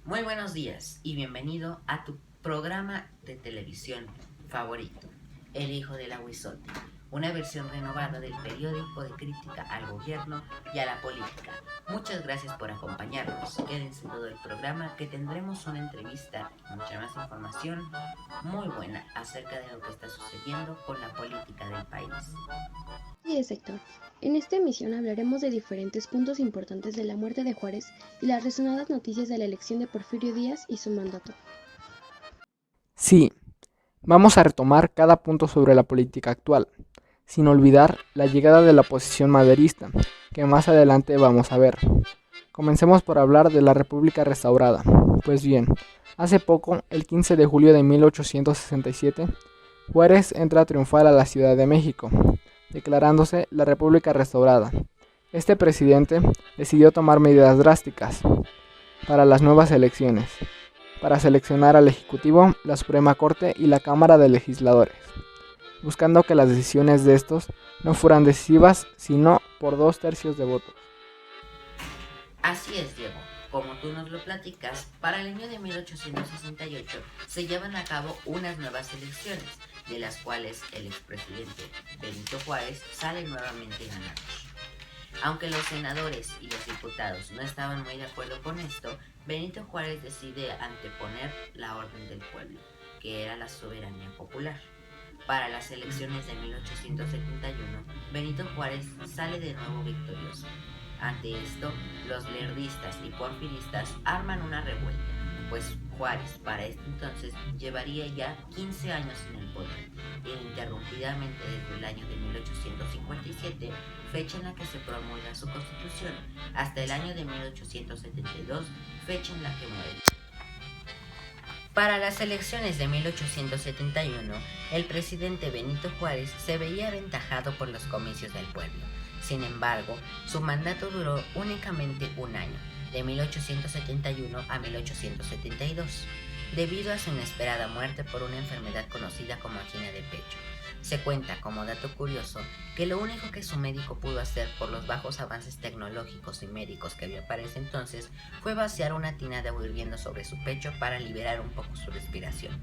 Muy buenos días y bienvenido a tu programa de televisión favorito, El Hijo del Aguizote, una versión renovada del periódico de crítica al gobierno y a la política. Muchas gracias por acompañarnos. Quédense todo el programa que tendremos una entrevista y mucha más información muy buena acerca de lo que está sucediendo con la política del país. Así es, Héctor. En esta emisión hablaremos de diferentes puntos importantes de la muerte de Juárez y las resonadas noticias de la elección de Porfirio Díaz y su mandato. Sí, vamos a retomar cada punto sobre la política actual, sin olvidar la llegada de la oposición maderista, que más adelante vamos a ver. Comencemos por hablar de la República restaurada. Pues bien, hace poco, el 15 de julio de 1867, Juárez entra triunfal a la Ciudad de México, declarándose la República restaurada. Este presidente decidió tomar medidas drásticas para las nuevas elecciones, para seleccionar al Ejecutivo, la Suprema Corte y la Cámara de Legisladores, buscando que las decisiones de estos no fueran decisivas, sino por 2/3 de votos. Así es, Diego. Como tú nos lo platicas, para el año de 1868 se llevan a cabo unas nuevas elecciones, de las cuales el expresidente Benito Juárez sale nuevamente ganador. Aunque los senadores y los diputados no estaban muy de acuerdo con esto, Benito Juárez decide anteponer la orden del pueblo, que era la soberanía popular. Para las elecciones de 1871, Benito Juárez sale de nuevo victorioso. Ante esto, los lerdistas y porfiristas arman una revuelta, pues Juárez para este entonces llevaría ya 15 años en el poder, ininterrumpidamente desde el año de 1857, fecha en la que se promulga su constitución, hasta el año de 1872, fecha en la que muere. Para las elecciones de 1871, el presidente Benito Juárez se veía aventajado por los comicios del pueblo. Sin embargo, su mandato duró únicamente un año, de 1871 a 1872, debido a su inesperada muerte por una enfermedad conocida como angina de pecho. Se cuenta como dato curioso que lo único que su médico pudo hacer por los bajos avances tecnológicos y médicos que había para ese entonces fue vaciar una tina de agua hirviendo sobre su pecho para liberar un poco su respiración.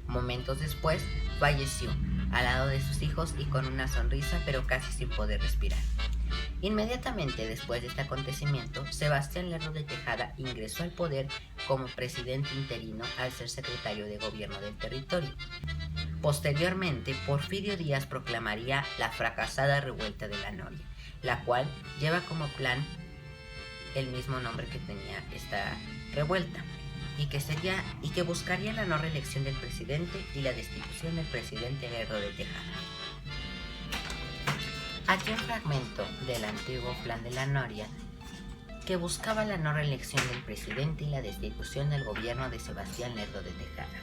Momentos después, falleció, al lado de sus hijos y con una sonrisa pero casi sin poder respirar. Inmediatamente después de este acontecimiento, Sebastián Lerdo de Tejada ingresó al poder como presidente interino al ser secretario de gobierno del territorio. Posteriormente, Porfirio Díaz proclamaría la fracasada revuelta de la Noria, la cual lleva como plan el mismo nombre que tenía esta revuelta, y que buscaría la no reelección del presidente y la destitución del presidente Lerdo de Tejada. Aquí un fragmento del antiguo plan de la Noria que buscaba la no reelección del presidente y la destitución del gobierno de Sebastián Lerdo de Tejada.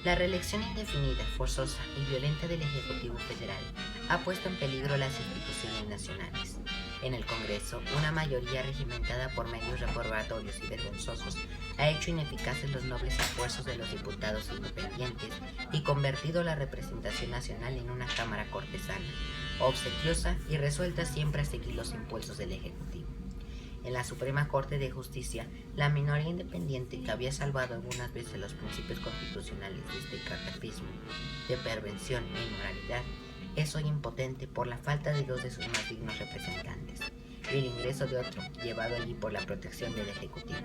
La reelección indefinida, forzosa y violenta del Ejecutivo Federal ha puesto en peligro las instituciones nacionales. En el Congreso, una mayoría regimentada por medios reprobatorios y vergonzosos ha hecho ineficaces los nobles esfuerzos de los diputados independientes y convertido la representación nacional en una cámara cortesana, obsequiosa y resuelta siempre a seguir los impulsos del Ejecutivo. En la Suprema Corte de Justicia, la minoría independiente que había salvado algunas veces los principios constitucionales de este carcafismo, de perversión e inmoralidad, es hoy impotente por la falta de dos de sus más dignos representantes y el ingreso de otro, llevado allí por la protección del Ejecutivo.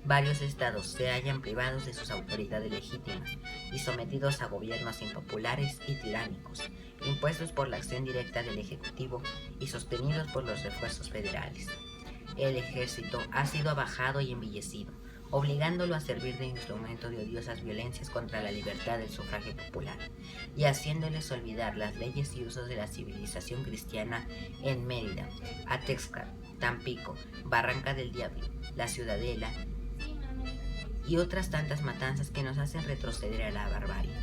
Varios estados se hallan privados de sus autoridades legítimas y sometidos a gobiernos impopulares y tiránicos, impuestos por la acción directa del Ejecutivo y sostenidos por los refuerzos federales. El ejército ha sido abajado y envillecido, obligándolo a servir de instrumento de odiosas violencias contra la libertad del sufragio popular, y haciéndoles olvidar las leyes y usos de la civilización cristiana en Mérida, Atexca, Tampico, Barranca del Diablo, La Ciudadela y otras tantas matanzas que nos hacen retroceder a la barbarie.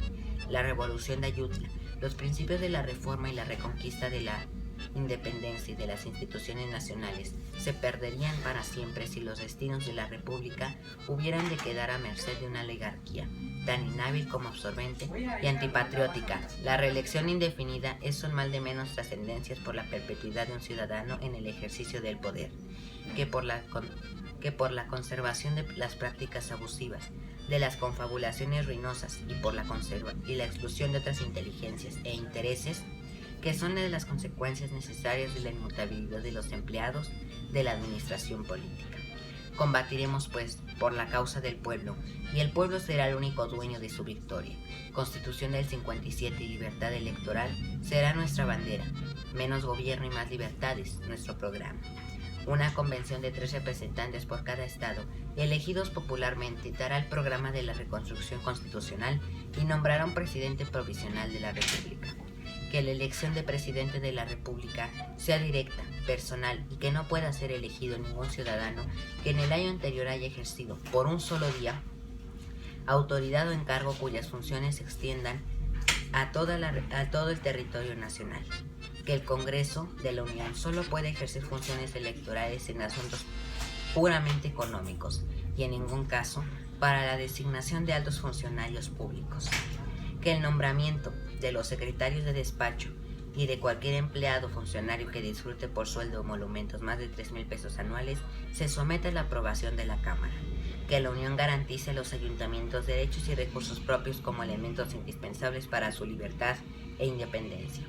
La revolución de Ayutla, los principios de la reforma y la reconquista de la independencia y de las instituciones nacionales se perderían para siempre si los destinos de la República hubieran de quedar a merced de una oligarquía tan inhábil como absorbente y antipatriótica. La reelección indefinida es un mal de menos trascendencias por la perpetuidad de un ciudadano en el ejercicio del poder, que por la conservación de las prácticas abusivas, de las confabulaciones ruinosas y por la exclusión de otras inteligencias e intereses que son de las consecuencias necesarias de la inmutabilidad de los empleados de la administración política. Combatiremos, pues, por la causa del pueblo, y el pueblo será el único dueño de su victoria. Constitución del 57 y libertad electoral será nuestra bandera. Menos gobierno y más libertades, nuestro programa. Una convención de 3 representantes por cada estado, elegidos popularmente, dará el programa de la reconstrucción constitucional y nombrará un presidente provisional de la República. Que la elección de presidente de la República sea directa, personal y que no pueda ser elegido ningún ciudadano que en el año anterior haya ejercido por un solo día autoridad o encargo cuyas funciones se extiendan a todo el territorio nacional. Que el Congreso de la Unión solo puede ejercer funciones electorales en asuntos puramente económicos y en ningún caso para la designación de altos funcionarios públicos. Que el nombramiento de los secretarios de despacho y de cualquier empleado o funcionario que disfrute por sueldo o monumentos más de 3,000 pesos anuales se someta a la aprobación de la Cámara. Que la Unión garantice a los ayuntamientos derechos y recursos propios como elementos indispensables para su libertad e independencia.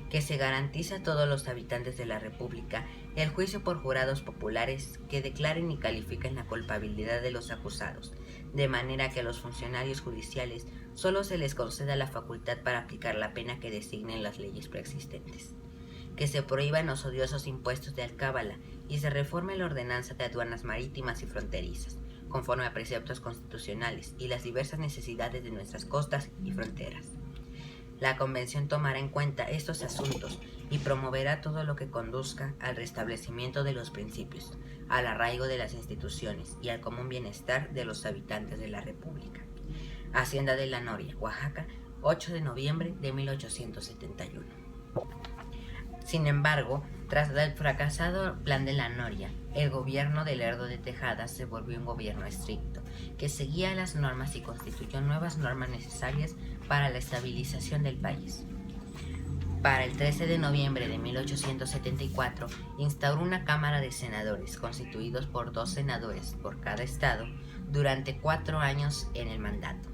Que se garantice a todos los habitantes de la República el juicio por jurados populares que declaren y califiquen la culpabilidad de los acusados, de manera que a los funcionarios judiciales solo se les conceda la facultad para aplicar la pena que designen las leyes preexistentes. Que se prohíban los odiosos impuestos de alcábala y se reforme la ordenanza de aduanas marítimas y fronterizas, conforme a preceptos constitucionales y las diversas necesidades de nuestras costas y fronteras. La Convención tomará en cuenta estos asuntos y promoverá todo lo que conduzca al restablecimiento de los principios, al arraigo de las instituciones y al común bienestar de los habitantes de la República. Hacienda de la Noria, Oaxaca, 8 de noviembre de 1871. Sin embargo, tras el fracasado plan de la Noria, el gobierno de Lerdo de Tejada se volvió un gobierno estricto, que seguía las normas y constituyó nuevas normas necesarias para la estabilización del país. Para el 13 de noviembre de 1874, instauró una Cámara de Senadores, constituidos por 2 senadores por cada estado, durante 4 años en el mandato.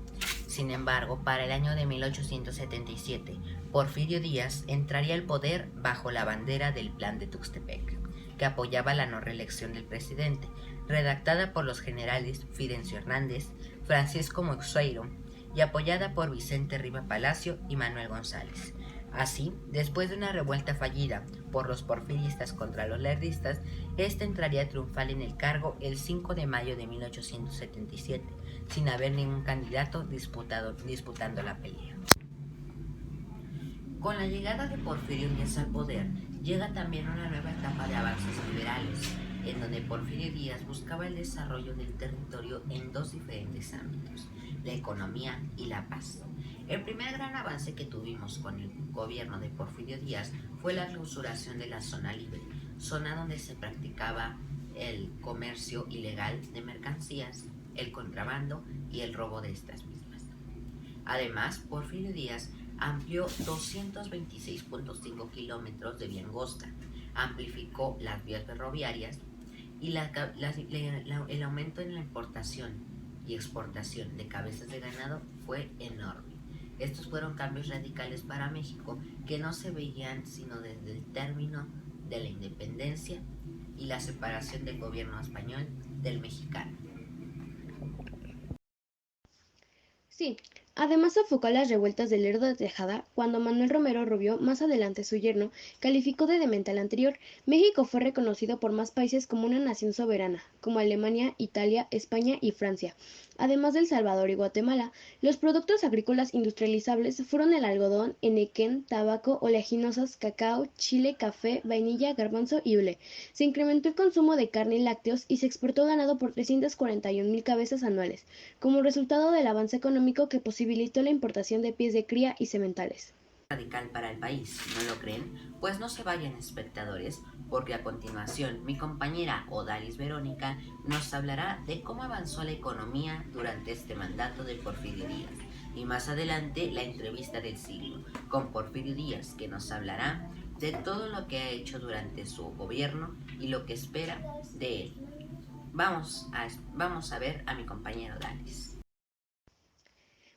Sin embargo, para el año de 1877, Porfirio Díaz entraría al poder bajo la bandera del Plan de Tuxtepec, que apoyaba la no reelección del presidente, redactada por los generales Fidencio Hernández, Francisco Moixeiro y apoyada por Vicente Riva Palacio y Manuel González. Así, después de una revuelta fallida por los porfiristas contra los lerdistas, este entraría triunfal en el cargo el 5 de mayo de 1877, sin haber ningún candidato disputando la pelea. Con la llegada de Porfirio Díaz al poder, llega también una nueva etapa de avances liberales, en donde Porfirio Díaz buscaba el desarrollo del territorio en 2 diferentes ámbitos, la economía y la paz. El primer gran avance que tuvimos con el gobierno de Porfirio Díaz fue la clausuración de la zona libre, zona donde se practicaba el comercio ilegal de mercancías, el contrabando y el robo de estas mismas. Además, Porfirio Díaz amplió 226.5 kilómetros de vía angosta, amplificó las vías ferroviarias y el aumento en la importación y exportación de cabezas de ganado fue enorme. Estos fueron cambios radicales para México que no se veían sino desde el término de la independencia y la separación del gobierno español del mexicano. Sí, además sofocó las revueltas de Lerdo de Tejada cuando Manuel Romero Rubio, más adelante su yerno, calificó de demente al anterior. México fue reconocido por más países como una nación soberana, como Alemania, Italia, España y Francia. Además de El Salvador y Guatemala, los productos agrícolas industrializables fueron el algodón, henequén, tabaco, oleaginosas, cacao, chile, café, vainilla, garbanzo y hule. Se incrementó el consumo de carne y lácteos y se exportó ganado por 341,000 cabezas anuales, como resultado del avance económico que posibilitó la importación de pies de cría y sementales. radical para el país, ¿no lo creen? Pues no se vayan, espectadores, porque a continuación mi compañera Odalis Verónica nos hablará de cómo avanzó la economía durante este mandato de Porfirio Díaz, y más adelante la entrevista del siglo con Porfirio Díaz, que nos hablará de todo lo que ha hecho durante su gobierno y lo que espera de él. Vamos a ver a mi compañero Odalis.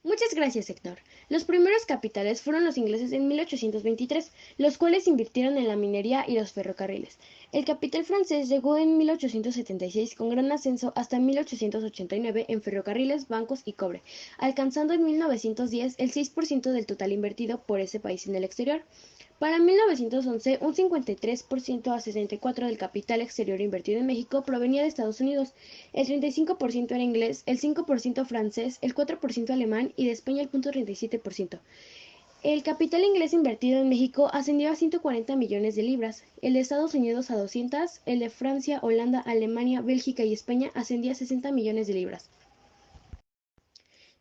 Muchas gracias, Héctor. Los primeros capitales fueron los ingleses en 1823, los cuales invirtieron en la minería y los ferrocarriles. El capital francés llegó en 1876 con gran ascenso hasta 1889 en ferrocarriles, bancos y cobre, alcanzando en 1910 el 6% del total invertido por ese país en el exterior. Para 1911, un 53% a 64% del capital exterior invertido en México provenía de Estados Unidos, el 35% era inglés, el 5% francés, el 4% alemán y de España el 0.37%. El capital inglés invertido en México ascendió a 140 millones de libras, el de Estados Unidos a 200, el de Francia, Holanda, Alemania, Bélgica y España ascendía a 60 millones de libras.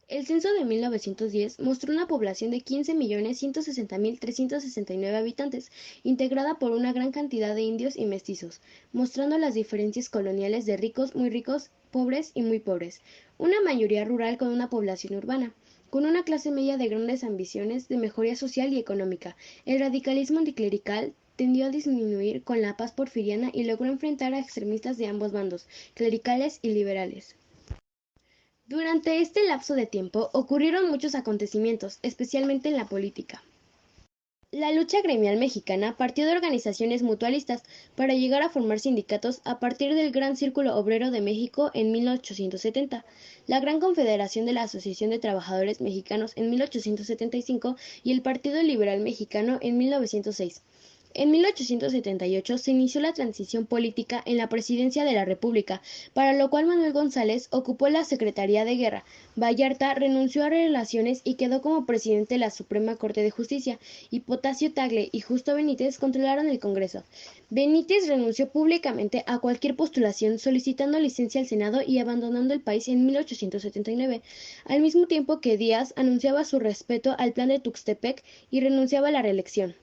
El censo de 1910 mostró una población de 15.160.369 habitantes, integrada por una gran cantidad de indios y mestizos, mostrando las diferencias coloniales de ricos, muy ricos, pobres y muy pobres, una mayoría rural con una población urbana, con una clase media de grandes ambiciones de mejoría social y económica. El radicalismo anticlerical tendió a disminuir con la paz porfiriana y logró enfrentar a extremistas de ambos bandos, clericales y liberales. Durante este lapso de tiempo ocurrieron muchos acontecimientos, especialmente en la política. La lucha gremial mexicana partió de organizaciones mutualistas para llegar a formar sindicatos a partir del Gran Círculo Obrero de México en 1870, la Gran Confederación de la Asociación de Trabajadores Mexicanos en 1875 y el Partido Liberal Mexicano en 1906. En 1878 se inició la transición política en la presidencia de la República, para lo cual Manuel González ocupó la Secretaría de Guerra. Vallarta renunció a relaciones y quedó como presidente de la Suprema Corte de Justicia, y Potasio Tagle y Justo Benítez controlaron el Congreso. Benítez renunció públicamente a cualquier postulación, solicitando licencia al Senado y abandonando el país en 1879, al mismo tiempo que Díaz anunciaba su respeto al Plan de Tuxtepec y renunciaba a la reelección.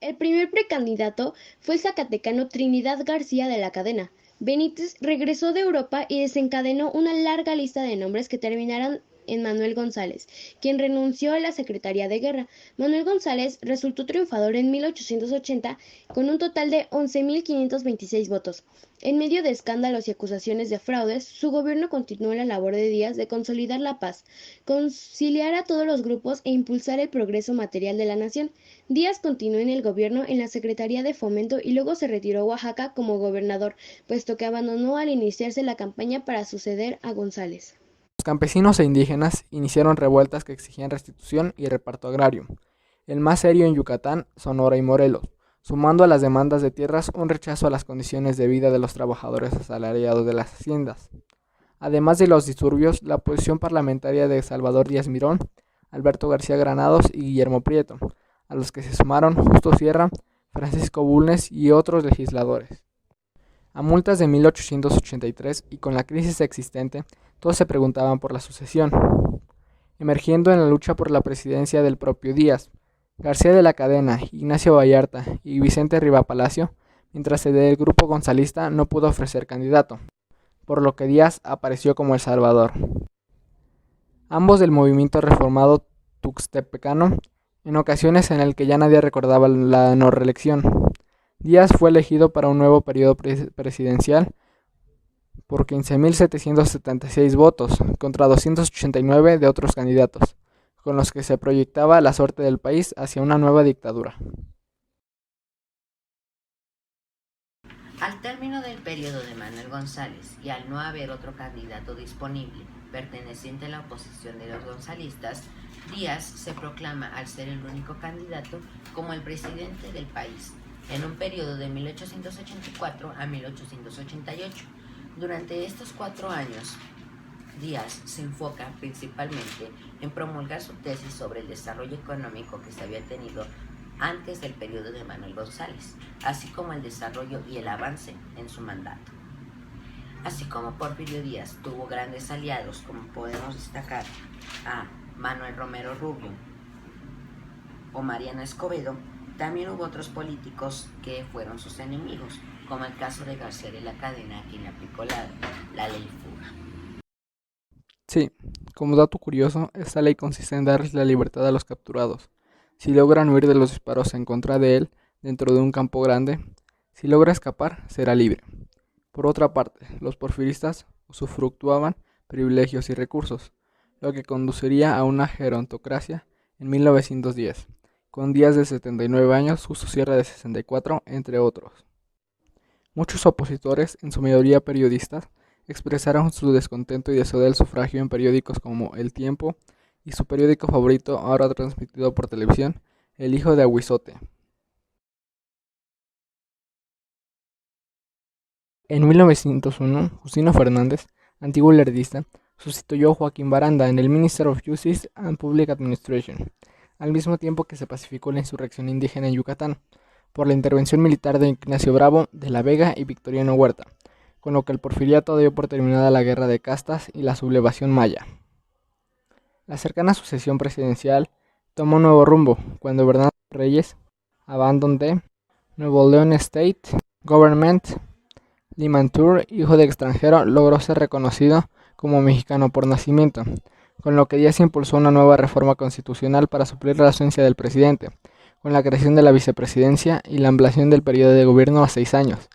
El primer precandidato fue el zacatecano Trinidad García de la Cadena. Benítez regresó de Europa y desencadenó una larga lista de nombres que terminaron en Manuel González, quien renunció a la Secretaría de Guerra. Manuel González resultó triunfador en 1880 con un total de 11.526 votos. En medio de escándalos y acusaciones de fraudes, su gobierno continuó la labor de Díaz de consolidar la paz, conciliar a todos los grupos e impulsar el progreso material de la nación. Díaz continuó en el gobierno en la Secretaría de Fomento y luego se retiró a Oaxaca como gobernador, puesto que abandonó al iniciarse la campaña para suceder a González. Los campesinos e indígenas iniciaron revueltas que exigían restitución y reparto agrario, el más serio en Yucatán, Sonora y Morelos, sumando a las demandas de tierras un rechazo a las condiciones de vida de los trabajadores asalariados de las haciendas. Además de los disturbios, la oposición parlamentaria de Salvador Díaz Mirón, Alberto García Granados y Guillermo Prieto, a los que se sumaron Justo Sierra, Francisco Bulnes y otros legisladores. A multas de 1883 y con la crisis existente, todos se preguntaban por la sucesión. Emergiendo en la lucha por la presidencia del propio Díaz, García de la Cadena, Ignacio Vallarta y Vicente Riva Palacio, mientras el del grupo gonzalista no pudo ofrecer candidato, por lo que Díaz apareció como el salvador. Ambos del movimiento reformado tuxtepecano, en ocasiones en el que ya nadie recordaba la no reelección. Díaz fue elegido para un nuevo periodo presidencial por 15.776 votos contra 289 de otros candidatos, con los que se proyectaba la suerte del país hacia una nueva dictadura. Al término del periodo de Manuel González y al no haber otro candidato disponible perteneciente a la oposición de los gonzalistas, Díaz se proclama, al ser el único candidato, como el presidente del país, en un periodo de 1884 a 1888. Durante estos 4 años, Díaz se enfoca principalmente en promulgar su tesis sobre el desarrollo económico que se había tenido antes del periodo de Manuel González, así como el desarrollo y el avance en su mandato. Así como Porfirio Díaz tuvo grandes aliados, como podemos destacar a Manuel Romero Rubio, o Mariano Escobedo, también hubo otros políticos que fueron sus enemigos, como el caso de García de la Cadena, quien aplicó la ley Fuga. Sí, como dato curioso, esta ley consiste en darles la libertad a los capturados. Si logran huir de los disparos en contra de él dentro de un campo grande, si logra escapar, será libre. Por otra parte, los porfiristas usufructuaban privilegios y recursos, lo que conduciría a una gerontocracia en 1910, con Díaz de 79 años, Justo Sierra de 64, entre otros. Muchos opositores, en su mayoría periodistas, expresaron su descontento y deseo del sufragio en periódicos como El Tiempo y su periódico favorito, ahora transmitido por televisión, El Hijo de Aguizote. En 1901, Justino Fernández, antiguo lerdista, sustituyó a Joaquín Baranda en el Minister of Justice and Public Administration, al mismo tiempo que se pacificó la insurrección indígena en Yucatán, por la intervención militar de Ignacio Bravo, de la Vega y Victoriano Huerta, con lo que el porfiriato dio por terminada la guerra de castas y la sublevación maya. La cercana sucesión presidencial tomó un nuevo rumbo cuando Bernardo Reyes abandonó Nuevo León State Government. Limantour, hijo de extranjero, logró ser reconocido como mexicano por nacimiento, con lo que Díaz impulsó una nueva reforma constitucional para suplir la ausencia del presidente, con la creación de la vicepresidencia y la ampliación del periodo de gobierno a 6 años.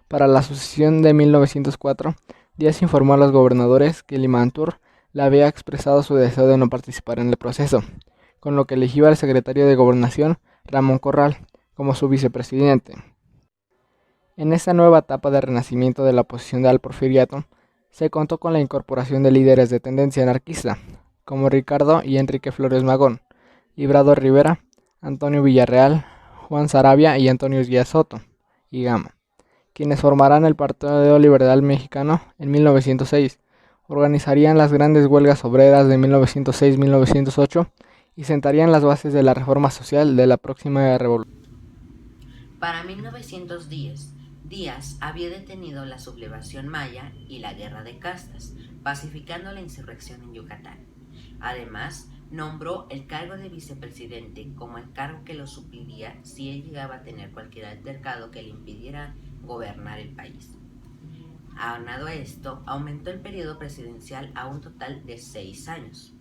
Para la sucesión de 1904, Díaz informó a los gobernadores que Limantour le había expresado su deseo de no participar en el proceso, con lo que eligió al secretario de Gobernación, Ramón Corral, como su vicepresidente. En esta nueva etapa de renacimiento de la oposición al porfiriato, se contó con la incorporación de líderes de tendencia anarquista, como Ricardo y Enrique Flores Magón, Librado Rivera, Antonio Villarreal, Juan Sarabia y Antonio Díaz Soto y Gama, quienes formarán el Partido Liberal Mexicano en 1906, organizarían las grandes huelgas obreras de 1906-1908 y sentarían las bases de la reforma social de la próxima revolución. Para 1910, Díaz había detenido la sublevación maya y la guerra de castas, pacificando la insurrección en Yucatán. Además, nombró el cargo de vicepresidente como el cargo que lo supliría si él llegaba a tener cualquier altercado que le impidiera gobernar el país. Aunado a esto, aumentó el periodo presidencial a un total de 6 años.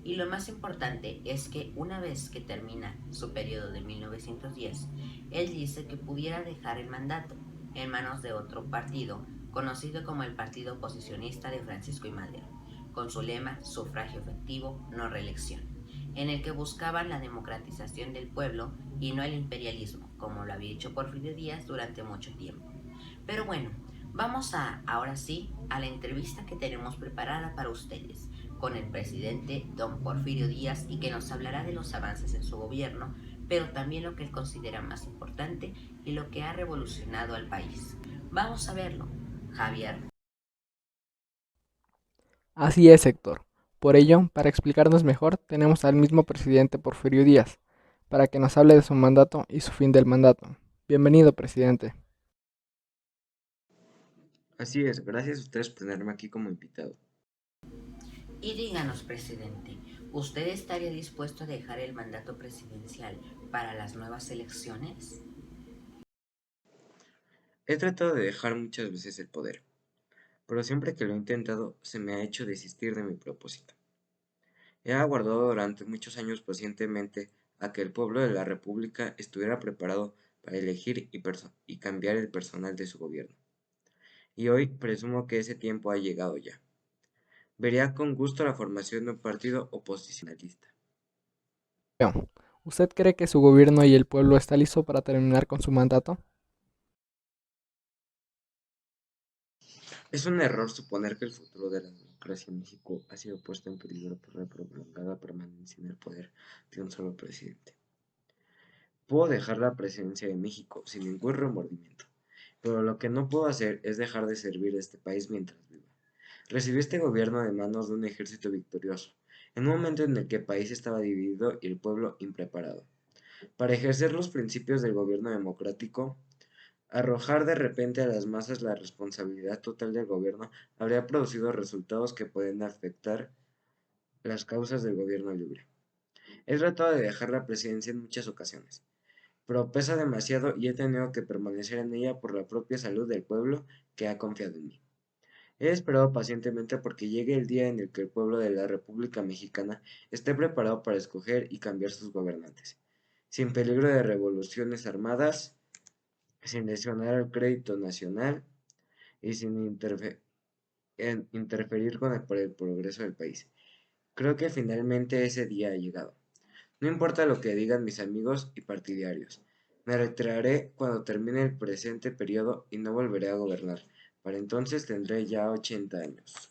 Y lo más importante es que una vez que termina su periodo de 1910, él dice que pudiera dejar el mandato en manos de otro partido, conocido como el Partido Oposicionista de Francisco I. Madero, con su lema sufragio efectivo, no reelección, en el que buscaban la democratización del pueblo y no el imperialismo, como lo había hecho Porfirio Díaz durante mucho tiempo. Pero bueno, vamos ahora sí a la entrevista que tenemos preparada para ustedes con el presidente don Porfirio Díaz y que nos hablará de los avances en su gobierno, pero también lo que él considera más importante y lo que ha revolucionado al país. Vamos a verlo, Javier. Así es, Héctor. Por ello, para explicarnos mejor, tenemos al mismo presidente Porfirio Díaz, para que nos hable de su mandato y su fin del mandato. Bienvenido, presidente. Así es, gracias a ustedes por tenerme aquí como invitado. Y díganos, presidente, ¿usted estaría dispuesto a dejar el mandato presidencial para las nuevas elecciones? He tratado de dejar muchas veces el poder, pero siempre que lo he intentado se me ha hecho desistir de mi propósito. He aguardado durante muchos años pacientemente a que el pueblo de la República estuviera preparado para elegir y cambiar el personal de su gobierno. Y hoy presumo que ese tiempo ha llegado ya. Vería con gusto la formación de un partido oposicionalista. ¿Usted cree que su gobierno y el pueblo está listo para terminar con su mandato? Es un error suponer que el futuro de la democracia en México ha sido puesto en peligro por la prolongada permanencia en el poder de un solo presidente. Puedo dejar la presidencia de México sin ningún remordimiento, pero lo que no puedo hacer es dejar de servir a este país mientras viva. Recibí este gobierno de manos de un ejército victorioso, en un momento en el que el país estaba dividido y el pueblo impreparado. Para ejercer los principios del gobierno democrático, arrojar de repente a las masas la responsabilidad total del gobierno habría producido resultados que pueden afectar las causas del gobierno libre. He tratado de dejar la presidencia en muchas ocasiones, pero pesa demasiado y he tenido que permanecer en ella por la propia salud del pueblo que ha confiado en mí. He esperado pacientemente porque llegue el día en el que el pueblo de la República Mexicana esté preparado para escoger y cambiar sus gobernantes, sin peligro de revoluciones armadas, sin lesionar el crédito nacional y sin interferir por el progreso del país. Creo que finalmente ese día ha llegado. No importa lo que digan mis amigos y partidarios, me retiraré cuando termine el presente periodo y no volveré a gobernar. Para entonces tendré ya 80 años.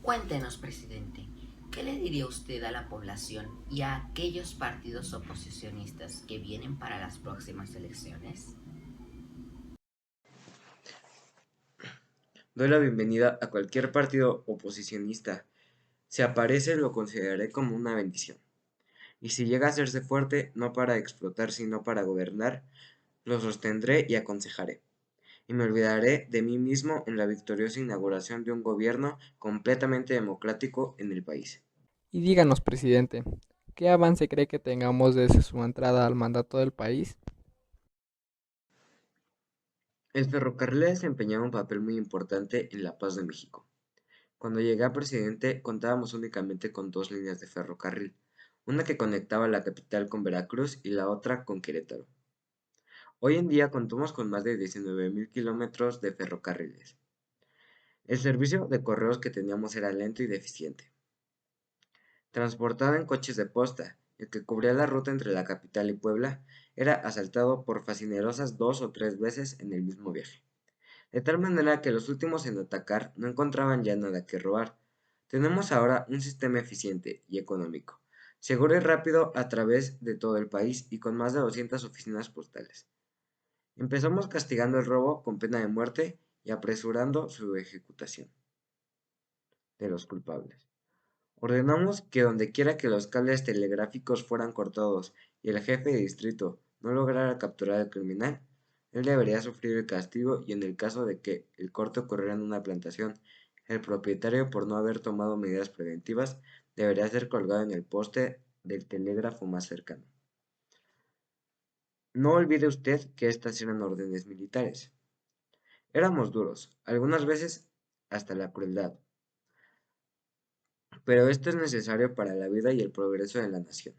Cuéntenos, presidente, ¿qué le diría usted a la población y a aquellos partidos oposicionistas que vienen para las próximas elecciones? Doy la bienvenida a cualquier partido oposicionista. Si aparece, lo consideraré como una bendición. Y si llega a hacerse fuerte, no para explotar, sino para gobernar, lo sostendré y aconsejaré. Y me olvidaré de mí mismo en la victoriosa inauguración de un gobierno completamente democrático en el país. Y díganos, presidente, ¿qué avance cree que tengamos desde su entrada al mandato del país? El ferrocarril ha desempeñado un papel muy importante en la paz de México. Cuando llegué a presidente contábamos únicamente con dos líneas de ferrocarril, una que conectaba la capital con Veracruz y la otra con Querétaro. Hoy en día contamos con más de 19.000 kilómetros de ferrocarriles. El servicio de correos que teníamos era lento y deficiente. Transportado en coches de posta, el que cubría la ruta entre la capital y Puebla era asaltado por fascinerosas 2 o 3 veces en el mismo viaje. De tal manera que los últimos en atacar no encontraban ya nada que robar. Tenemos ahora un sistema eficiente y económico, seguro y rápido a través de todo el país y con más de 200 oficinas postales. Empezamos castigando el robo con pena de muerte y apresurando su ejecutación de los culpables. Ordenamos que dondequiera que los cables telegráficos fueran cortados y el jefe de distrito no lograra capturar al criminal, él debería sufrir el castigo y en el caso de que el corte ocurriera en una plantación, el propietario por no haber tomado medidas preventivas debería ser colgado en el poste del telégrafo más cercano. No olvide usted que estas eran órdenes militares. Éramos duros, algunas veces hasta la crueldad, pero esto es necesario para la vida y el progreso de la nación.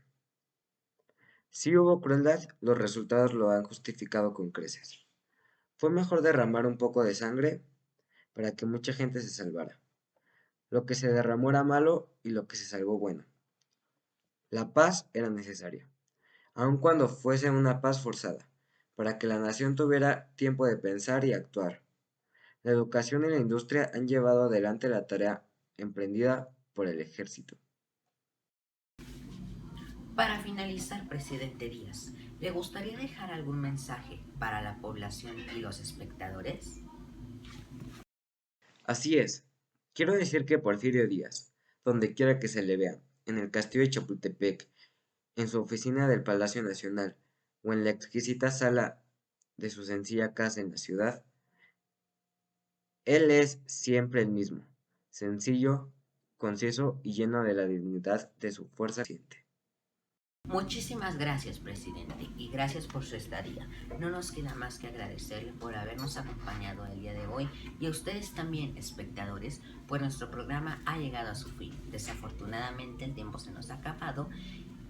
Si hubo crueldad, los resultados lo han justificado con creces. Fue mejor derramar un poco de sangre para que mucha gente se salvara. Lo que se derramó era malo y lo que se salvó bueno. La paz era necesaria, aun cuando fuese una paz forzada, para que la nación tuviera tiempo de pensar y actuar. La educación y la industria han llevado adelante la tarea emprendida por el ejército. Para finalizar, presidente Díaz, ¿le gustaría dejar algún mensaje para la población y los espectadores? Así es, quiero decir que Porfirio Díaz, donde quiera que se le vea, en el castillo de Chapultepec, en su oficina del Palacio Nacional o en la exquisita sala de su sencilla casa en la ciudad, él es siempre el mismo, sencillo, conciso y lleno de la dignidad de su fuerza consciente. Muchísimas gracias, presidente, y gracias por su estadía. No nos queda más que agradecerle por habernos acompañado el día de hoy y a ustedes también, espectadores, pues nuestro programa ha llegado a su fin. Desafortunadamente el tiempo se nos ha acabado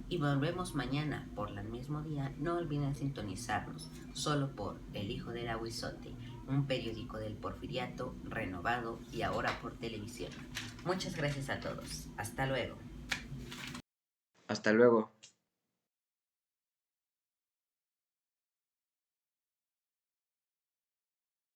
y volvemos mañana por el mismo día. No olviden sintonizarnos solo por El Hijo del Aguizote, un periódico del Porfiriato renovado y ahora por televisión. Muchas gracias a todos. Hasta luego. Hasta luego.